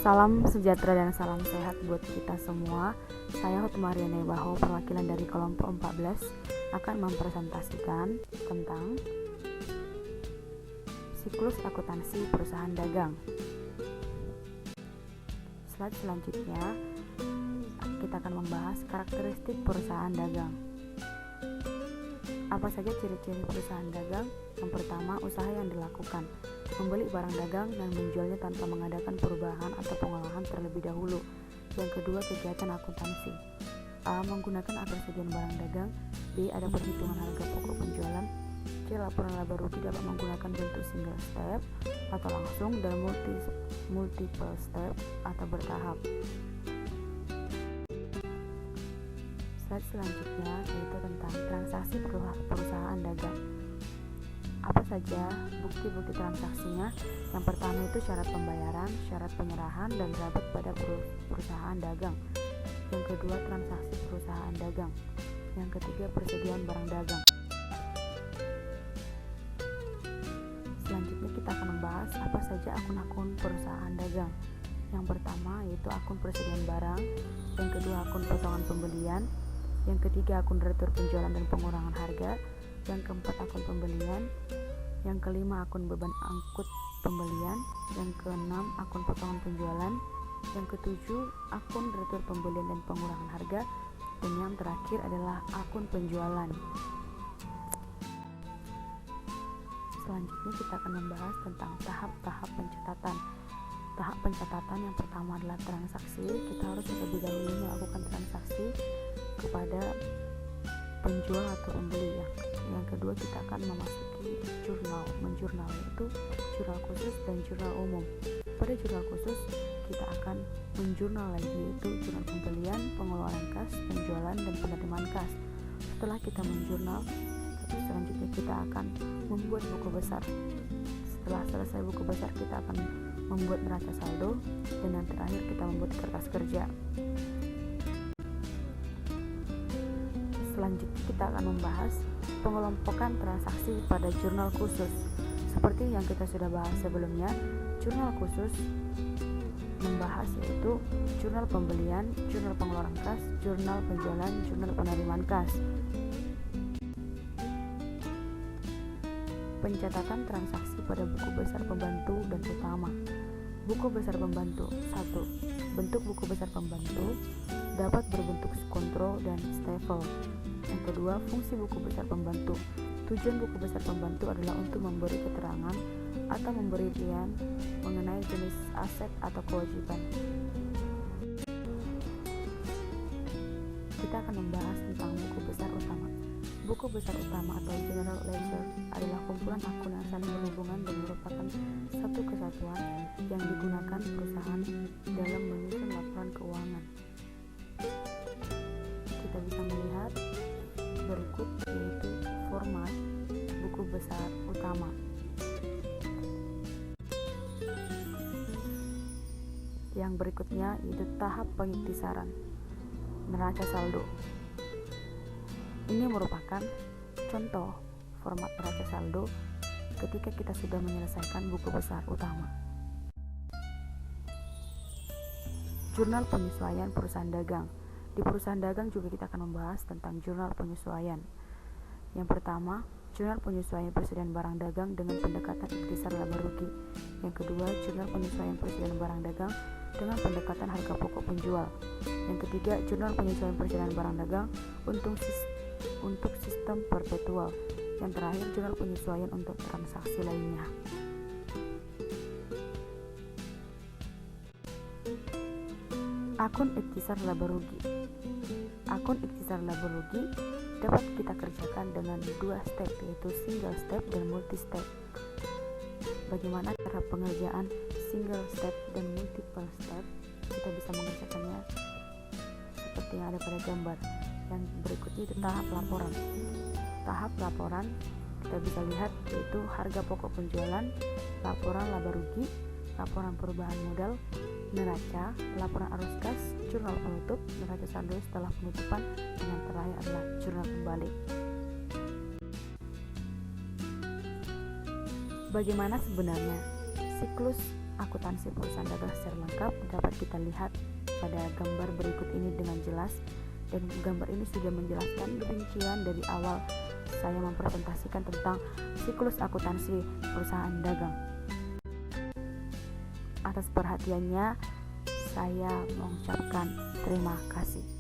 Salam sejahtera dan salam sehat buat kita semua. Saya Hutmariane Baho, perwakilan dari kelompok 14 akan mempresentasikan tentang siklus akuntansi perusahaan dagang. Slide selanjutnya kita akan membahas karakteristik perusahaan dagang. Apa saja ciri-ciri perusahaan dagang? Yang pertama, usaha yang dilakukan, membeli barang dagang dan menjualnya tanpa mengadakan perubahan atau pengolahan terlebih dahulu. Yang kedua, kegiatan akuntansi. A. Menggunakan atribut barang dagang. B. Ada perhitungan harga pokok penjualan. C. Laporan laba rugi dapat menggunakan bentuk single step atau langsung dan multiple step atau bertahap. Slide selanjutnya yaitu tentang transaksi perusahaan dagang. Apa saja bukti-bukti transaksinya? Yang pertama itu syarat pembayaran, syarat penyerahan, dan rabet pada perusahaan dagang. Yang kedua, transaksi perusahaan dagang. Yang ketiga, persediaan barang dagang. Selanjutnya kita akan membahas apa saja akun-akun perusahaan dagang. Yang pertama yaitu akun persediaan barang, yang kedua akun potongan pembelian, yang ketiga akun retur penjualan dan pengurangan harga, yang keempat akun pembelian, yang kelima akun beban angkut pembelian, yang keenam akun potongan penjualan, yang ketujuh akun retur pembelian dan pengurangan harga, dan yang terakhir adalah akun penjualan. Selanjutnya kita akan membahas tentang tahap-tahap pencatatan. Tahap pencatatan yang pertama adalah transaksi. Kita harus terlebih dahulu melakukan transaksi kepada penjual atau pembeli. Yang kedua, kita akan memasuki menjurnal, yaitu jurnal khusus dan jurnal umum. Pada jurnal khusus kita akan menjurnal lagi, yaitu jurnal pembelian, pengeluaran kas, penjualan, dan penerimaan kas. Setelah kita menjurnal, selanjutnya kita akan membuat buku besar. Setelah selesai buku besar, kita akan membuat neraca saldo, dan yang terakhir kita membuat kertas kerja. Selanjutnya kita akan membahas pengelompokan transaksi pada jurnal khusus. Seperti yang kita sudah bahas sebelumnya, jurnal khusus membahas yaitu jurnal pembelian, jurnal pengeluaran kas, jurnal penjualan, jurnal penerimaan kas. Pencatatan transaksi pada buku besar pembantu dan utama. Buku besar pembantu. 1. Bentuk buku besar pembantu dapat berbentuk kontrol dan stafel. Yang kedua, fungsi buku besar pembantu. Tujuan buku besar pembantu adalah untuk memberi keterangan atau memberi rincian mengenai jenis aset atau kewajiban. Kita akan membahas tentang buku besar utama. Buku besar utama atau general ledger adalah kumpulan akun yang saling berhubungan dan merupakan satu kesatuan yang digunakan perusahaan dalam menyusun laporan keuangan. Kita bisa melihat berikut yaitu format buku besar utama. Yang berikutnya yaitu tahap pengiktisaran, neraca saldo. Ini merupakan contoh format neraca saldo ketika kita sudah menyelesaikan buku besar utama. Jurnal penyesuaian perusahaan dagang. Di perusahaan dagang juga kita akan membahas tentang jurnal penyesuaian. Yang pertama, jurnal penyesuaian persediaan barang dagang dengan pendekatan ikhtisar laba rugi. Yang kedua, jurnal penyesuaian persediaan barang dagang dengan pendekatan harga pokok penjual. Yang ketiga, jurnal penyesuaian persediaan barang dagang untuk sistem perpetual. Yang terakhir, jurnal penyesuaian untuk transaksi lainnya. Akun ikhtisar laba rugi. Akun ikhtisar laba rugi dapat kita kerjakan dengan dua step, yaitu single step dan multi step. Bagaimana cara pengerjaan single step dan multiple step? Kita bisa mengerjakannya seperti yang ada pada gambar. Yang berikutnya itu tahap laporan. Tahap laporan kita bisa lihat yaitu harga pokok penjualan, laporan laba rugi, laporan perubahan modal, neraca, laporan arus kas, jurnal penutup, neraca saldo setelah penutupan, dan yang terakhir adalah jurnal pembalik. Bagaimana sebenarnya siklus akuntansi perusahaan dagang secara lengkap dapat kita lihat pada gambar berikut ini dengan jelas, dan gambar ini sudah menjelaskan rincian dari awal saya mempresentasikan tentang siklus akuntansi perusahaan dagang. Atas perhatiannya, saya mengucapkan terima kasih.